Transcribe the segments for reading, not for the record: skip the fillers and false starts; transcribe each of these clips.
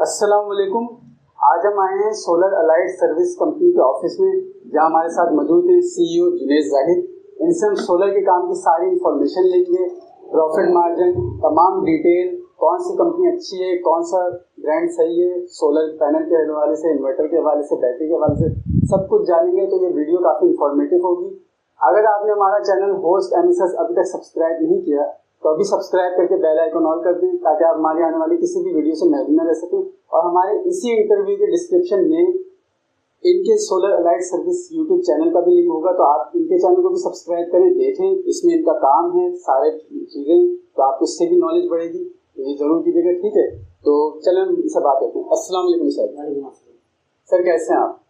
अस्सलाम वालेकुम। आज हम आए हैं सोलर अलाइड सर्विस कंपनी के ऑफिस में, जहां हमारे साथ मौजूद हैं सीईओ जुनेद जाहिद। इनसे हम सोलर के काम की सारी इंफॉर्मेशन लेंगे, प्रॉफिट मार्जिन, तमाम डिटेल, कौन सी कंपनी अच्छी है, कौन सा ब्रांड सही है, सोलर पैनल के हवाले से, इन्वर्टर के हवाले से, बैटरी के हवाले से सब कुछ जानेंगे। तो ये वीडियो काफ़ी इंफॉर्मेटिव होगी। अगर आपने हमारा चैनल होस्ट एमएसएस अभी तक सब्सक्राइब नहीं किया तो अभी सब्सक्राइब करके बेल आइकन ऑन कर दें, ताकि आप हमारी आने वाली किसी भी वीडियो से महरूम न रह सकें। और हमारे इसी इंटरव्यू के डिस्क्रिप्शन में इनके solar allied service YouTube channel का भी लिंक होगा, तो आप इनके चैनल को भी सब्सक्राइब करें, देखें। इसमें इनका काम है, सारे चीज़ें, तो आपको इससे भी नॉलेज बढ़ेगी, तो ये जरूर कीजिएगा, ठीक है। तो चलें हम इनसे बात करते हैं। अस्सलाम वालेकुम सर। सर कैसे हैं आप?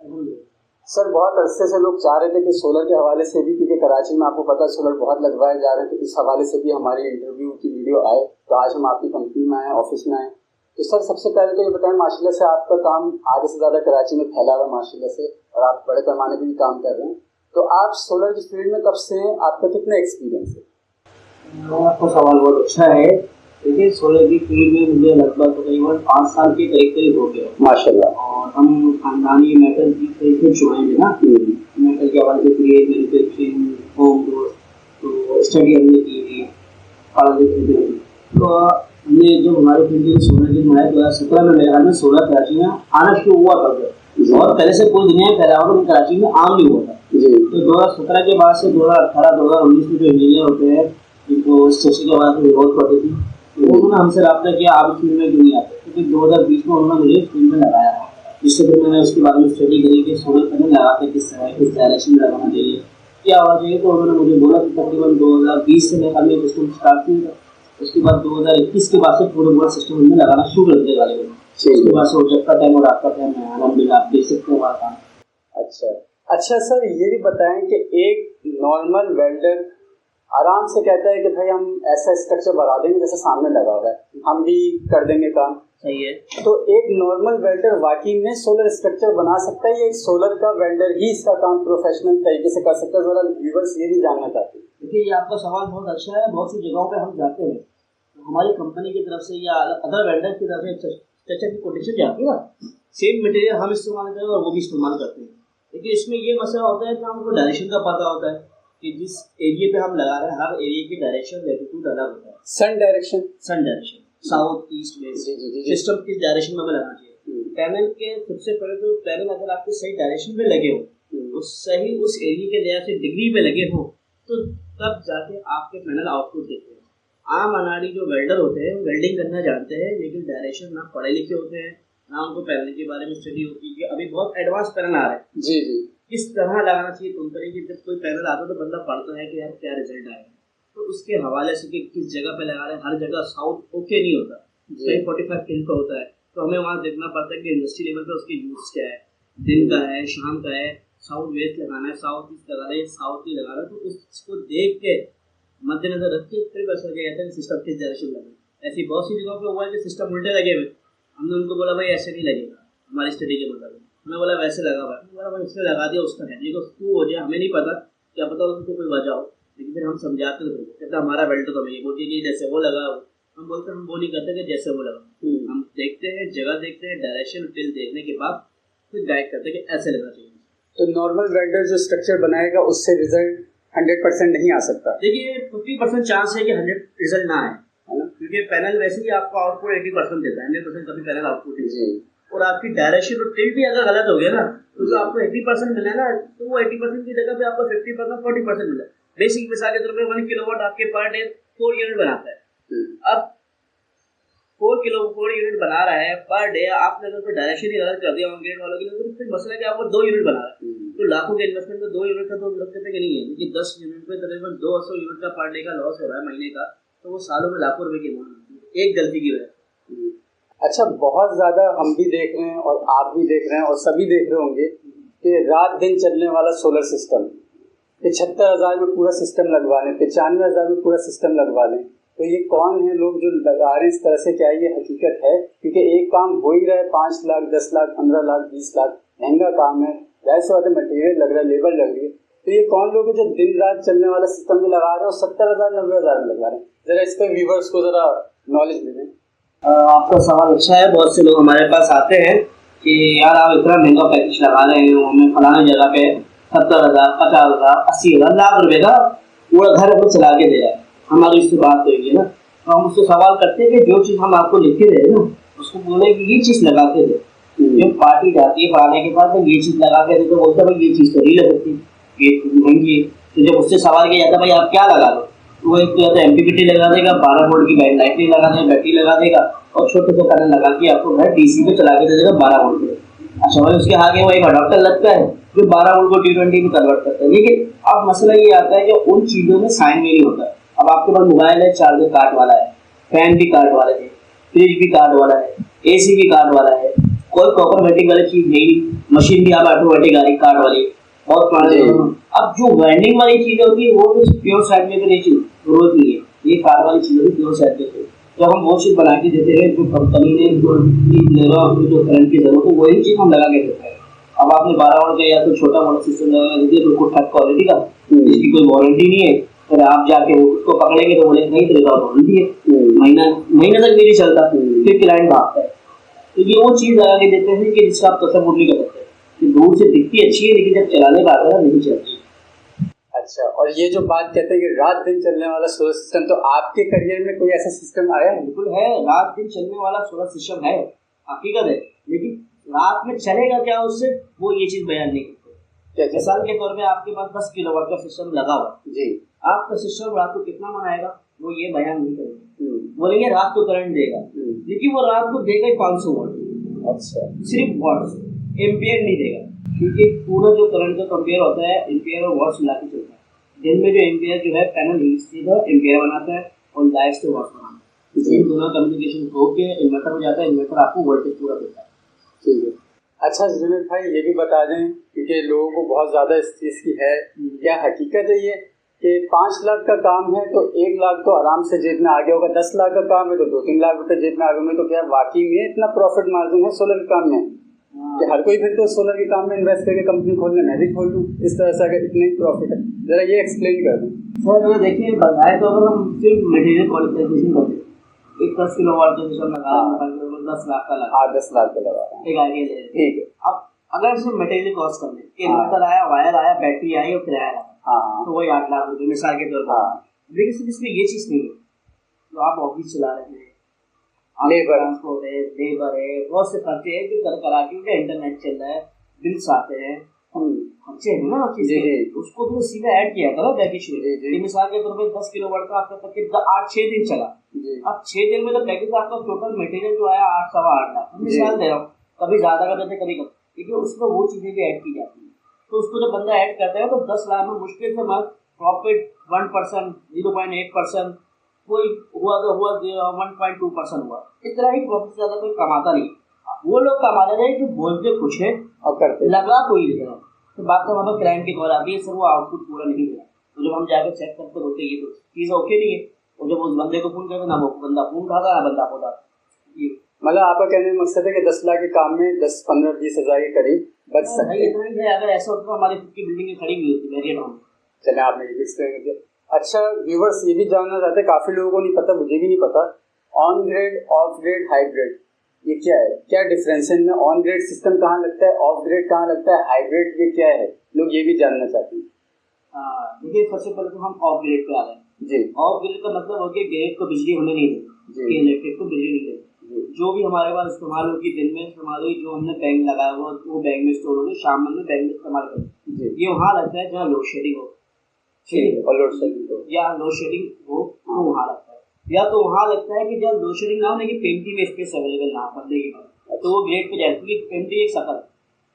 सर बहुत अरसे से लोग चाह रहे थे कि सोलर के हवाले से भी, क्योंकि कराची में आपको पता है सोलर बहुत लगवाए जा रहे हैं, तो इस हवाले से भी हमारी इंटरव्यू की वीडियो आए। तो आज हम आपकी कंपनी में आए, ऑफिस में आए। तो सर सबसे पहले तो ये बताएं, माशाल्लाह से आपका काम आधे से ज़्यादा कराची में फैला हुआ है माशाल्लाह से, और आप बड़े पैमाने पर भी काम कर रहे हैं। तो आप सोलर की फील्ड में कब से हैं, आपका कितना एक्सपीरियंस है? आपका सवाल बहुत अच्छा है। देखिए, सोलर की फील्ड में मुझे लगभग तकरीबन 5 साल के करीब हो गया माशाल्लाह। और हम खानदानी मेटल की से जुड़े हैं ना, मेटल के हवाले से क्रिएट, मैन्युफैक्चरिंग, होम ग्रोथ, तो स्टडी हमने की थी, तो हमने जो हमारे फील्ड में सोलर की बनाया 2017 में, मेरे ख्याल में सोलर कराची में आना शुरू हुआ था, और पहले से पूरी दुनिया में फैला हुआ था, कराची में आम नहीं हुआ था। तो 2017 के बाद से 2018 2019 में जो इंजीनियर होते हैं जिनको स्टेशन के बाद में जरूरत पड़ती थी, तो उन्होंने हमसे रब्ता किया, आप फील्ड में क्यों नहीं आते, क्योंकि 2020 में उन्होंने मुझे फील्ड में लगाया है। जिससे फिर मैंने उसके बारे में स्टडी करी कि सोलर पैनल लगाते किस तरह, किस डायरेक्शन में लगाना चाहिए, क्या होना चाहिए। तो उन्होंने मुझे बोला कि तकरीबन 2020 से मेरा सिस्टम स्टार्ट किया। उसके बाद 2021 के बाद से पूरा सिस्टम हमने लगाना शुरू कर दिया गाड़ी में। उसके बाद से जब का टाइम और आपका टाइम है, अलहमदिल्ला आप देख सकते हो हमारा काम। अच्छा सर, ये भी बताएं कि एक नॉर्मल वेल्डर आराम से कहता है कि भाई हम ऐसा स्ट्रक्चर बना देंगे जैसे सामने लगा हुआ है, हम भी कर देंगे काम, सही है। तो एक नॉर्मल वेल्डर वाकई में सोलर स्ट्रक्चर बना सकता है, या एक सोलर का वेल्डर ही इसका काम प्रोफेशनल तरीके से कर सकता है? जरा व्यूअर्स ये भी जानना चाहते हैं। देखिए, ये आपका सवाल बहुत अच्छा है। बहुत सी जगहों पे हम जाते हैं, हमारी कंपनी की तरफ से या अदर वेंडर की तरफ से स्ट्रक्चर की कोटेशन जाती है ना, सेम मटेरियल हम इस्तेमाल करते हैं और वो भी इस्तेमाल करते हैं। लेकिन इसमें ये मसला होता है कि हमको डायरेक्शन का पता होता है कि जिस एरिया पे हम लगा रहे हैं, हर एरिया की डायरेक्शन लैटिट्यूड अलग होता है। Sun direction, south east west, system किस डायरेक्शन में लगाना चाहिए। पैनल के सबसे पहले तो पैनल अगर आपके सही डायरेक्शन में लगे हो, तो सही उस एरिया के लिहाज से डिग्री पे लगे हो, तो तब जाके आपके पैनल आउटपुट देते हैं। आम अनाड़ी जो वेल्डर होते हैं वेल्डिंग करना जानते हैं, लेकिन डायरेक्शन ना पढ़े लिखे होते हैं, ना उनको पैनल के बारे में स्टडी होती है। अभी बहुत एडवांस पैनल आ रहे हैं, जी, किस तरह लगाना चाहिए कंपनी की। जब कोई पैनल आता है तो बंदा पढ़ता है कि यार क्या रिजल्ट आएगा, तो उसके हवाले से कि किस जगह पे लगा रहे हैं। हर जगह साउथ ओके नहीं होता, कहीं 45 पिन का होता है, तो हमें वहाँ देखना पड़ता है कि इंडस्ट्री लेवल पे उसके यूज क्या है, दिन का है, शाम का है, साउथ वेस्ट लगाना है, साउथ ईस्ट लगाना है, साउथ ही लगाना है। तो उसको देख के मद्देनजर रख के फिर वैसा क्या कहते हैं सिस्टम किस डायरेक्शन लगे। ऐसी बहुत सी जगहों पे हुआ है कि सिस्टम उल्टे लगे हुए, हमने उनको बोला भाई ऐसे नहीं लगेगा, हमारी स्टडी के मतलब हमें बोला वैसे लगा हुआ है, बोला भाई इसने लगा दिया, उसका है नहीं, तो क्यों हो जाए हमें नहीं पता, क्या पता उसको कोई वजह हो। लेकिन फिर हम समझाते तो कहते हमारा बेल्ट तो नहीं बोलती कि जैसे वो लगा, हम बोलते हम वो नहीं करते कि जैसे वो लगा। हम देखते हैं, जगह देखते हैं, डायरेक्शन फिल देखने के बाद फिर गाइड करते हैं कि ऐसे लगना चाहिए। तो नॉर्मल वेल्डर जो स्ट्रक्चर बनाएगा उससे रिजल्ट 100% नहीं आ सकता। देखिए 50% चांस है कि 100 रिजल्ट ना आए, क्योंकि पैनल वैसे ही आपको आउटपुट 80% देता है, 100% कभी पैनल आउटपुट नहीं। और आपकी डायरेक्शन और टिल्ट भी अगर गलत हो गया ना, तो जो आपको 80% मिला ना, तो वो 80% की जगह पे आपको 50% 40% मिला। बेसिक मिसाल के तौर पे 1 किलोवाट आपके पर डे 4 यूनिट बनाता है। अब 4 यूनिट बना रहा है पर डे, आपने अगर कोई डायरेक्शन ही गलत कर दिया ऑन ग्रेड वालों के लिए, तो फिर मसला है कि आपको 2 यूनिट बना रहा है, तो लाखों के इन्वेस्टमेंट में 2 यूनिट का तो लोग कहते हैं कि नहीं है, क्योंकि 10 यूनिट पे तकरीबन 200 यूनिट का पर डे का लॉस हो रहा है महीने का, तो वो सालों में लाखों रुपए की अमाउंट एक गलती की वजह। अच्छा, बहुत ज़्यादा हम भी देख रहे हैं और आप भी देख रहे हैं और सभी देख रहे होंगे कि रात दिन चलने वाला सोलर सिस्टम 75,000 में पूरा सिस्टम लगवा लें, 95,000 में पूरा सिस्टम लगवा लें। तो ये कौन है लोग जो लगा रहे हैं इस तरह से? क्या ये हकीकत है? क्योंकि एक काम हो ही रहा है, 5 लाख 10 लाख 15 लाख 20 लाख महंगा काम है, वैसे बात है, मटेरियल लग रहा है, लेबर लग रही है। तो ये कौन लोग हैं जो दिन रात चलने वाला सिस्टम में लगा रहे हैं और 70,000 90,000 में लगा रहे हैं? जरा इस पर व्यूअर्स को जरा नॉलेज दे दें। आपका सवाल अच्छा है। बहुत से लोग हमारे पास आते हैं कि यार आप इतना महंगा पैकेज लगा रहे हैं, हमें फलाने जगह पे 70,000, 50,000, 80,000, लाख रुपए का पूरा घर हमें चला के दे रहा है। हमारी उससे बात होगी है ना, तो हम उससे सवाल करते हैं कि जो चीज़ हम आपको लिख के दे ना, उसको बोले कि ये चीज़ लगा के दे। जब पार्टी जाती है फलाने के पास, तो ये चीज़ लगा के दे, तो बोलते भाई ये चीज़ तो नहीं लग सकती, ये महंगी है। तो जब उससे सवाल किया जाता है भाई आप क्या लगा दो, वो एक तो या तो एमपीपीटी लगा देगा, 12 वोल्ट की लाइटें लगा देगा, बैटरी लगा देगा, और छोटे से पैनल लगा के आपको घर डीसी पे चला के दे देगा 12 वोल्ट पे। अच्छा भाई उसके आगे वो एक अडॉप्टर लगता है जो 12 वोल्ट को T20 में कन्वर्ट करता है। लेकिन अब मसला ये आता है कि उन चीज़ों में साइन में नहीं होता। अब आपके पास मोबाइल है, चार्जर कार्ड वाला है, फैन भी कार्ड वाला है, फ्रिज भी कार्ड वाला है, एसी भी कार्ड वाला है, कोई कॉपरमेटिक वाली चीज़ नहीं, मशीन भी आप ऑटोमेटिक आ रही कार्ड वाली, बहुत पुराने। अब जो वेंडिंग वाली चीज़ें होती है वो तो प्योर साइड में नहीं चाहिए, जरूरत नहीं है। ये कार्ड वाली चीज़ें भी प्योर साइड में चाहिए। जब हम वो चीज़ बना के देते हैं जो कंपनी ने जो करंट की जरूरत है वही चीज़ हम लगा के देते हैं। अब आपने 12 वोल्ट का या तो छोटा मोटा सिस्टम लगा दीजिए बिल्कुल ठक क्वालिटी का, जिसकी कोई वारंटी नहीं है, फिर आप जाके उसको पकड़ेंगे तो बोले नहीं तेरे पास वारंटी है, महीना तक भी नहीं चलता, फिर क्लाइंट भागता है। तो ये वो चीज़ लगा के देते हैं कि जिसका आप तसव्वुर नहीं कर सकते, कि दूर से दिखती अच्छी है लेकिन जब चलाने का आता है नहीं चलती। अच्छा, और ये जो बात कहते हैं कि रात दिन चलने वाला सोलर सिस्टम, तो आपके करियर में कोई ऐसा सिस्टम आया है? बिल्कुल है, रात दिन चलने वाला सोलर सिस्टम है, हकीकत है। लेकिन रात में चलेगा क्या उससे, वो ये चीज़ बयान नहीं करते। मिसाल के तौर पे आपके पास 10 किलोवाट का सिस्टम लगा हुआ जी, आपका सिस्टम रात को कितना मनाएगा वो ये बयान नहीं करेगा। बोलेंगे रात को करंट देगा, लेकिन वो रात को देगा 500 वाट। अच्छा, सिर्फ वाट, एम्पियर नहीं देगा, क्योंकि पूरा जो करंट का कंपेयर होता है एम्पियर और वाट्स मिला के चलता है। दिन में जो एम्पियर जो है पैनल सीधा एम्पियर बनाता है और लाइट से वाट्स बनाता है। दोनों कम्युनिकेशन होके इन्वर्टर हो जाता है, इन्वर्टर आपको वोल्टेज पूरा देता है। ठीक है। अच्छा जुनैद भाई ये भी बता दें, क्योंकि लोगों को बहुत ज़्यादा इस चीज़ की है, क्या हकीकत है ये कि 5 लाख का काम है तो 1 लाख तो आराम से जेब में आ गया होगा, 10 लाख का काम है तो 2-3 लाख रुपए जेब में आ गए होंगे, तो क्या वाकई में इतना प्रॉफिट मार्जिन है सोलर के काम में कि हर कोई फिर तो सोलर के काम में इन्वेस्ट करके कंपनी खोलने, मैं भी खोल लूँ इस तरह से, अगर इतना ही प्रॉफिट है? जरा ये एक्सप्लेन कर दूँ सर। देखिए बताए तो अगर हम सिर्फ मटेरियल क्वालिफिकेशन करते हैं, एक 10 किलोवाट का सिस्टम लगा 10 लाख का लगा, 10 लाख का लगा, एक आइडिया ले, ठीक है। अब अगर सिर्फ मटेरियल कॉस्ट कर ले, इन्वर्टर आया, वायर आया, बैटरी आई और किराया लगा, तो वही 8 लाख रुपये मिसाल के तौर पर। लेकिन सिर्फ इसमें ये चीज़ नहीं है, तो आप ऑफिस चला रहे हैं, लेबर ट्रांसपोर्ट है, लेबर है, बहुत से खर्चे हैं जो करा के इंटरनेट चल रहा है, बिल्स आते हैं, खर्चे हैं ना चीज़ के, उसको तो सीधा ऐड किया करो पैकेज में। मिसाल के तौर पर 10 किलोवाट का आपका पैकेज 8-6 दिन चला, अब 6 दिन में तो पैकेज आपका टोटल मटेरियल जो आया 8-8 लाख, मिसाल दे रहा हूँ, कभी ज़्यादा कर देते कभी कम, लेकिन उसमें वो चीज़ें भी ऐड की जाती हैं। तो उसको जब बंदा ऐड करता है तो 10 लाख में मुश्किल से मत प्रॉफिट 1%, 0.8%, कोई हुआ तो हुआ 1.2% हुआ, इतना ही प्रॉफिट ज़्यादा कोई कमाता नहीं। वो लोग कमा रहे हैं जो बोलते कुछ है और करते लगा कोई नहीं। तो बात तो हमारे क्लाइंट की कॉल आती है, सर वो आउटपुट पूरा नहीं मिला, तो जब हम जाकर चेक करते होते ये तो चीज़ ओके नहीं है, और जब उस बंदे को फोन करते ना वो बंदा फोन उठाता ना बंदा होता। मतलब आपका कहने का मकसद है कि 10 लाख के काम में 10, 15, 20 हज़ार के करीब बच सकते हैं। इतना ही है, अगर ऐसा होता तो हमारी खुद की बिल्डिंग खड़ी हुई होती मेरे टाउन में। चले आपने ये एक्सप्लेन कर दिया। अच्छा व्यूवर्स ये भी जानना चाहते हैं, काफ़ी लोगों को नहीं पता, मुझे भी नहीं पता, on grid, of grid, hybrid ये क्या है, क्या डिफरेंस है इनमें? ऑन ग्रिड सिस्टम कहाँ लगता है, ऑफ ग्रिड कहाँ लगता है, हाइब्रिड ये क्या है, लोग ये भी जानना चाहते हैं। देखिए सबसे पहले तो हम ऑफ ग्रिड पे आ गए जी। ऑफ ग्रिड का मतलब हो गया ग्रिड को बिजली हमें नहीं देगी, इलेक्ट्रिक को बिजली नहीं देगी, जो भी हमारे पास इस्तेमाल होगी, दिन में इस्तेमाल हुई, जो हमने बैंक लगाया हुआ वो बैंक में स्टोर होगी, शाम में बैंक में इस्तेमाल करें। ये वहाँ लगता है जहाँ लोड शेडिंग हो, और लोड शेडिंग हो या लोड शेडिंग हो तो वहाँ लगता है, या तो वहाँ लगता है कि जब लोड शेडिंग ना हो लेकिन पेम्प्टी में स्पेस अवेलेबल ना पड़ने की बात, तो वो ग्रेड पे जाएगी, पेम्प्टी एक सकल।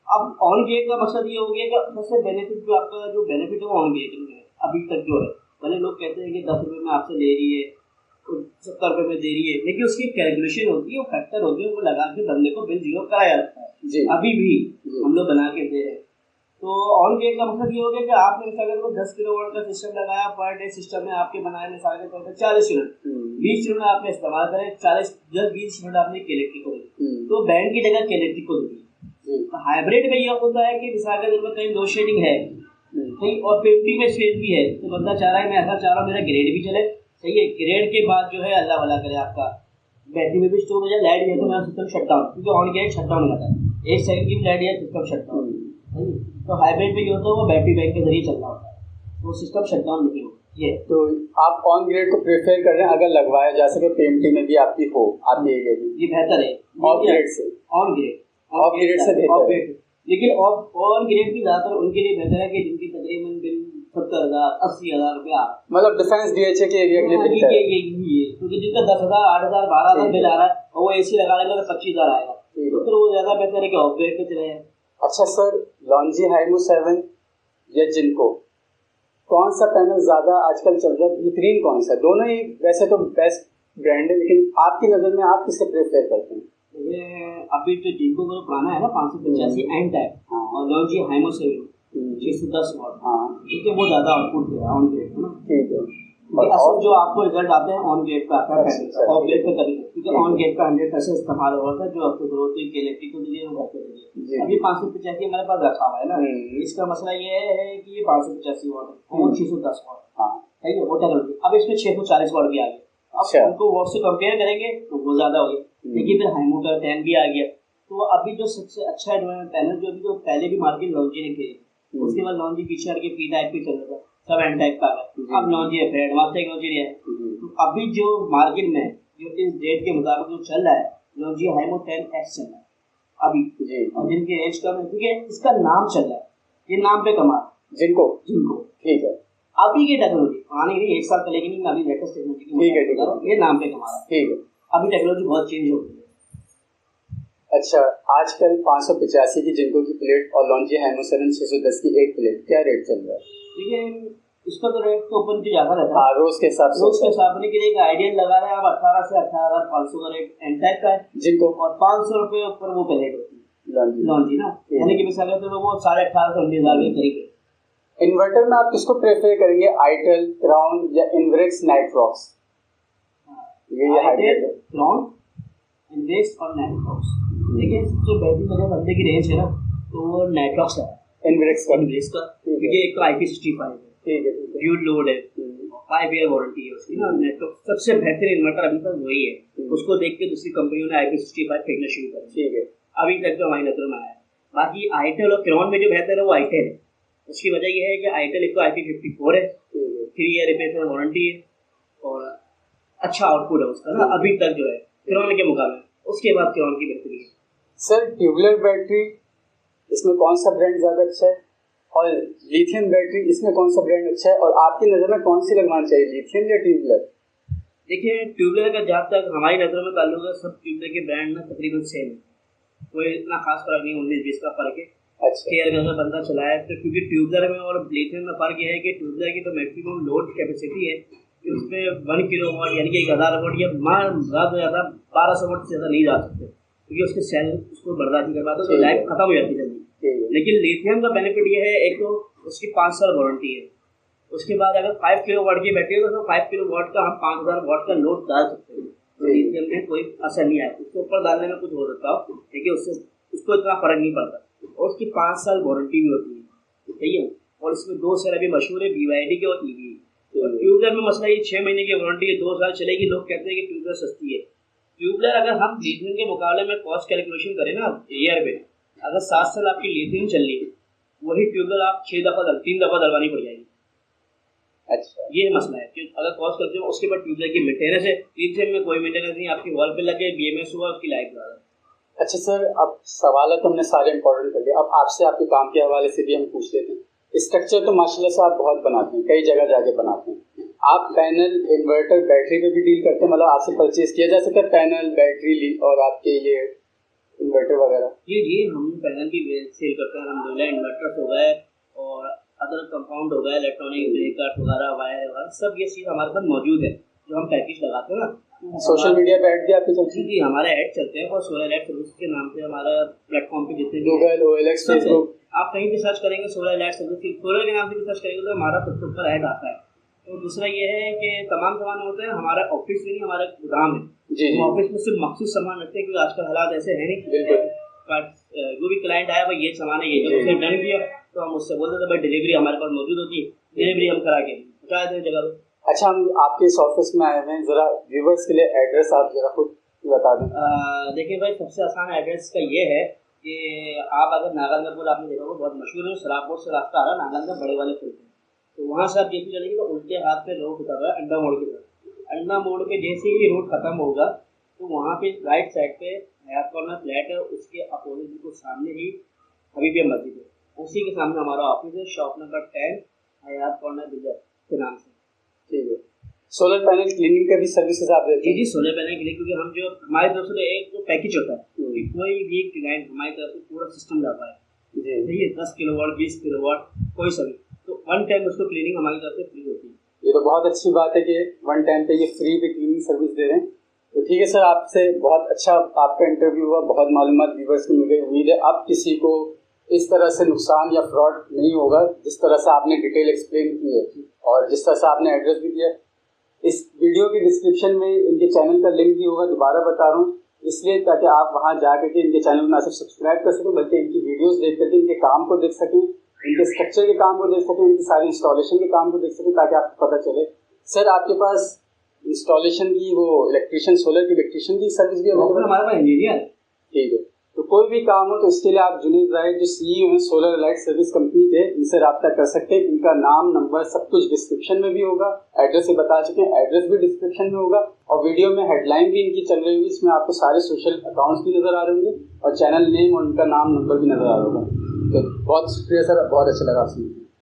अब ऑन ग्रेड का मकसद ये हो गया कि सबसे बेनिफिट जो आपका जो बेनिफिट है वो ऑन ग्रेड में है अभी तक जो है। पहले लोग कहते हैं कि 10 रुपये में आपसे ले रही है, 70 रुपये में दे रही है, लेकिन उसकी कैलकुलेशन होती है, वो फैक्टर होते हैं, वो लगा के बंदे को बिल जीरो कराया जाता है। अभी भी हम लोग बना के दे रहे हैं। तो ऑन ग्रेड का मतलब ये हो गया कि आपने मिसाल को 10 किलोवाट का सिस्टम लगाया, पर डे सिस्टम में आपके बनाए मिसाल के तौर पर 40 यूनिट, 20 यूनिट आपने इस्तेमाल करें, 20 यूनिट आपने इलेक्ट्रिक को दी, तो बैंक की जगह इलेक्ट्रिक को दी। तो हाइब्रिड में ये होता है कि मिसाल के तौर पर कहीं लोड शेडिंग है सही और पेम्प्टी में स्पेस भी है, तो बंदा चाह रहा है मैं ऐसा चाह रहा हूँ मेरा ग्रेड भी चले, सही है, ग्रेड के बाद जो है अल्लाह वाला करे आपका बैटरी में भी स्टोर हो जाए, लाइट गई तो मेरा सिस्टम शट डाउन, क्योंकि ऑन किया शट डाउन हो जाता है, 1 सेकंड की भी लाइट गई सिस्टम शट डाउन। तो हाइब्रिड में ये होता है वो बैटरी बैंक के जरिए चल रहा होता है, वो सिस्टम शट डाउन नहीं होता। ये तो आप ऑन ग्रेड को प्रेफर कर रहे हैं, अगर लगवाया जा सके पीएमटी में भी आपकी हो, आपके एरिया में, ये बेहतर है ऑफ ग्रेड से। ऑन ग्रेड से बेहतर है, लेकिन ऑन ग्रेड भी ज्यादातर उनके लिए बेहतर है कि जिनकी तकरीबन बिल 70,000 80,000 रुपया, मतलब डिफेंस डीएचए के एरिया के लिए बेहतर है, क्योंकि जिनका 10,000 8,000 12,000 बिल आ रहा है और वो एसी लगा लेंगे तो 25,000 आएगा, तो वो ज्यादा बेहतर है कि ऑफ ग्रेड पे चले। अच्छा सर, लॉन्जी हाइमो 7 या जिनको कौन सा पैनल ज्यादा आजकल चल रहा है, बेहतरीन कौन सा? दोनों ही वैसे तो बेस्ट ब्रांड है, लेकिन आपकी नजर में आप किसे प्रेफर करते हैं? ये अभी तो जिनको जो पुराना है ना 585 एन टाइप और लॉन्जी हाइमो 7 610 वाट, ठीक है, वो ज्यादा आउटपुट दे रहा है ऑन ग्रेड है ना, ठीक है। और जो आपको रिजल्ट आते हैं ऑन ग्रेड का आता है, ऑफ ग्रेड पे कभी, क्योंकि ऑन ग्रेड का 100% इस्तेमाल हो रहा था, जो आपको जरूरत है इलेक्ट्रिक को दीजिए वो घर पे दीजिए। अभी 585 हमारे पास रखा हुआ है ना, इसका मसला ये है कि ये 585 वाट है और 610 वाट है, वो टेक्नोलॉजी। अब इसमें 640 वाट भी आ गया, अब उनको वाट से कंपेयर करेंगे तो वो ज्यादा हो गया, लेकिन फिर हाइमो का 10 भी आ गया। तो अभी जो सबसे अच्छा पैनल जो अभी तो पहले भी मार्केट लॉन्जी ने किए, उसके बाद लॉन्जी पीछे हट के पी टाइप पे चल रहा था, सब एन टाइप का है, अब लॉन्जी है, एडवांस टेक्नोलॉजी है। तो अभी जो मार्केट में जो इस डेट के मुताबिक जो चल रहा है, लॉन्जी हाइमो 10X चल रहा है अभी, और जिनके एज कम है, क्योंकि इसका नाम चल रहा है, ये नाम पे कमा जिनको ठीक है। अभी की टेक्नोलॉजी आने के लिए 1 साल पहले की नहीं, अभी लेटेस्ट टेक्नोलॉजी, ठीक है, ये नाम पे कमा रहा है, ठीक है। अभी टेक्नोलॉजी बहुत चेंज हो गई है। अच्छा, आजकल 585 की जिनको की प्लेट और लॉन्जी हाइमो 7 610 की एक प्लेट क्या रेट चल रहा है? लेकिन इसका तो रेट तो ओपन की ज्यादा रहता है, रोज के हिसाब से, रोज के हिसाब के लिए एक आइडियल लगा रहे हैं आप 18 से 18,500 का रेट एन टाइप का है जिनको, और 500 रुपए ऊपर वो प्लेट होती है लॉन्जी ना, यानी कि मिसाल तो वो 18,500 से 19,000 के करीब है। इन्वर्टर में आप किसको प्रेफर करेंगे, आइटल, क्राउन या इनवर्क्स नाइट्रॉक्स? ये आइटल, क्राउन, इनवर्क्स और नाइट्रॉक्स। देखिए जो बैटरी वजह बंदे की रेंज है ना, तो वो नाइट्रॉक्स है, इनवर्क्स का, क्योंकि एक तो IP65 है, ठीक है, ड्यूल लोड है, 5 ईयर वारंटी है उसकी ना, नेटवर्क सबसे बेहतरीन इन्वर्टर अभी तक वही है, उसको देख के दूसरी कंपनियों ने IP65 फेंकना शुरू कर, ठीक है, अभी तक जो हमारी नजर में आया है। बाकी आइटल और क्राउन में जो बेहतर है वो आइटल है, उसकी वजह यह है कि आइटल एक तो IP54 है, 3 ईयर रिप्लेसमेंट वारंटी है और अच्छा आउटपुट है उसका ना अभी तक जो है क्राउन के मुकाबले, उसके बाद क्राउन की बेहतरी है। सर ट्यूबुलर बैटरी इसमें कौन सा ब्रांड ज्यादा अच्छा है, और लिथियम बैटरी इसमें कौन सा ब्रांड अच्छा है, और आपकी नज़र में कौन सी लगवानी चाहिए, लिथियम या ट्यूबुलर? देखिए ट्यूबुलर का जहाँ तक हमारी नज़रों में ताल्लुक है, सब ट्यूबुलर के ब्रांड ना तकरीबन सेम है, कोई इतना खास फर्क नहीं, 19-20 का फर्क है। अच्छा, केयर अगर बंदा चलाए तो, क्योंकि ट्यूबुलर में और लिथियम में फर्क यह है कि ट्यूबुलर की तो मैक्सिमम लोड कैपेसिटी है, उसमें 1 किलोवाट यानी कि 1000 वाट या ज़्यादा से ज़्यादा 1200 वाट से ज़्यादा नहीं जा सकते, क्योंकि उसके सेल उसको बर्दाश्त नहीं कर पाते, तो लाइफ खत्म हो जाती है जल्दी। लेकिन लिथियम का बेनिफिट ये है, एक तो उसकी 5 साल वारंटी है, उसके बाद अगर 5 किलोवाट की बैटरी है तो 5 किलोवाट का हम 5000 वाट का लोड डाल सकते हैं, तो लिथियम में कोई असर नहीं आया, उसके ऊपर डालने में कुछ हो सकता हो, लेकिन उससे उसको इतना फर्क नहीं पड़ता, और उसकी 5 साल वारंटी भी होती है, ठीक है। और इसमें 2 सेल अभी मशहूर है, BYD के और EV। ट्यूबुलर में मसला ये 6 महीने की वारंटी है, 2 साल चलेगी। लोग कहते हैं कि ट्यूबुलर सस्ती है, ट्यूबुलर अगर हम लिथियम के मुकाबले में कॉस्ट कैलकुलेशन करें ना ईयर पे, अगर 7 साल आपकी लिथियम चल रही है, वही ट्यूबुलर आप 3 दफ़ा डलवानी पड़ जाएगी। अच्छा, ये मसला है कि अगर कॉस्ट करते हो उसके बाद ट्यूबुलर की मेंटेनेंस है, लिथियम में कोई मेंटेनेंस नहीं, आपकी वॉल पे लगे BMS हुआ, उसकी लाइफ ज़्यादा। अच्छा सर, अब सवाल तो हमने सारे इंपॉर्टेंट कर लिए, अब आपसे आपके काम के हवाले से भी हम पूछ लेते हैं। स्ट्रक्चर तो माशाल्लाह से आप बहुत बनाते हैं, कई जगह जाके बनाते हैं। आप पैनल, इन्वर्टर, बैटरी पे भी डील करते हैं, मतलब आपसे परचेज किया जा सकता है पैनल, बैटरी और आपके ये इन्वर्टर वगैरह? जी, हम पैनल की सेल करते हैं अलहमदुलिल्लाह। इन्वर्टर्स हो गए और अदर कंपाउंड हो गए, इलेक्ट्रॉनिक ब्रेकर्स वगैरह, वायर वगैरह, सब ये चीज़ हमारे पास मौजूद है, जो हम पैकेज लगाते हैं ना। सोशल मीडिया पे ऐड भी आपके चलते हैं? जी, हमारे ऐड चलते हैं, और सोलर लाइट सर्विस के नाम से हमारा प्लेटफॉर्म पे जितने गूगल, OLX, फेसबुक, आप कहीं भी सर्च करेंगे सोलर लाइट सर्विस, सोलर के नाम से भी सर्च करेंगे तो हमारा सबसे ऊपर ऐड आता है। तो दूसरा ये है कि तमाम सामान होते हैं, हमारा ऑफिस में नहीं, हमारा गोदाम है जी, हम ऑफिस में सिर्फ मखसूस सामान रखते हैं, क्योंकि आजकल हालात ऐसे हैं नहीं। बिल्कुल, जो भी क्लाइंट आया भाई ये सामान है, ये जब उसने डन किया तो हम उससे बोलते थे भाई डिलीवरी हमारे पास मौजूद होती है, डिलीवरी हम करा के पहुँचा देते हैं जगह पे। अच्छा, हम आपके इस ऑफिस में आए हैं, ज़रा व्यूवर्स के लिए एड्रेस आप ज़रा खुद बता दें। देखिए भाई, सबसे आसान एड्रेस का ये है कि आप अगर नागंदपुर, आपने देखा होगा बहुत मशहूर है, सरापुर से रास्ता आ रहा है नागंदपुर बड़े वाले पुल पे, तो वहाँ से आप देखिए चलेंगे तो उल्टे हाथ पे रोड उतर रहा है अंडा मोड़ की तरफ। अंडा मोड़ पे जैसे ही रोड खत्म होगा तो वहाँ पे राइट साइड पे हयात कॉर्नर फ्लैट है, उसके अपोजिट बिल्कुल सामने ही हबीबिया मस्जिद है, उसी के सामने हमारा ऑफिस है, शॉप नंबर 10 हयात कॉर्नर बिल्डर के नाम से। ठीक है। सोलर पैनल क्लीनिंग का भी सर्विसेज आप देते हैं? जी, सोलर पैनल के लिए, क्योंकि हम जो हमारी तरफ से तो एक तो पैकेज होता है कि कोई भी क्लाइंट हमारी तरफ से पूरा सिस्टम लाता है जी। सही है, 10 किलोवाट 20 किलोवाट कोई सा भी, तो वन टाइम उसको क्लीनिंग हमारी तरफ से फ्री होती है। ये तो बहुत अच्छी बात है कि वन टाइम पे ये फ्री पे क्लीनिंग सर्विस दे रहे हैं। तो ठीक है सर, आपसे बहुत अच्छा आपका इंटरव्यू हुआ, बहुत मालूमात व्यूअर्स को मिल गई। उम्मीद है अब किसी को इस तरह से नुकसान या फ्रॉड नहीं होगा, जिस तरह से आपने डिटेल एक्सप्लेन की है और जिस तरह से आपने एड्रेस भी दिया। इस वीडियो के डिस्क्रिप्शन में इनके चैनल का लिंक भी होगा, दोबारा बता रहा हूँ इसलिए ताकि आप वहाँ जा करके इनके चैनल को ना सिर्फ सब्सक्राइब कर सकें बल्कि इनकी वीडियोस देख करके इनके काम को देख सकें, इनके स्ट्रक्चर के काम को देख सकें, इनकी सारी इंस्टॉलेशन के काम को देख सकें, ताकि आपको पता चले। सर आपके पास इंस्टॉलेशन की वो इलेक्ट्रिशियन, सोलर की इलेक्ट्रिशियन की सर्विस भी अवेलेबल है? हमारे पास इंजीनियर। ठीक है, तो कोई भी काम हो तो इसके लिए आप जुनेद जाहिद जो CEO हैं सोलर लाइट सर्विस कंपनी के, इनसे रब्ता कर सकते हैं। इनका नाम, नंबर सब कुछ डिस्क्रिप्शन में भी होगा, एड्रेस ही बता चुके हैं, एड्रेस भी डिस्क्रिप्शन में होगा और वीडियो में हेडलाइन भी इनकी चल रही होगी, इसमें आपको सारे सोशल अकाउंट्स भी नजर आ रहे होंगे और चैनल नेम और उनका नाम, नंबर भी नजर आ रहा होगा। तो बहुत शुक्रिया सर, बहुत अच्छा लगा आपसे।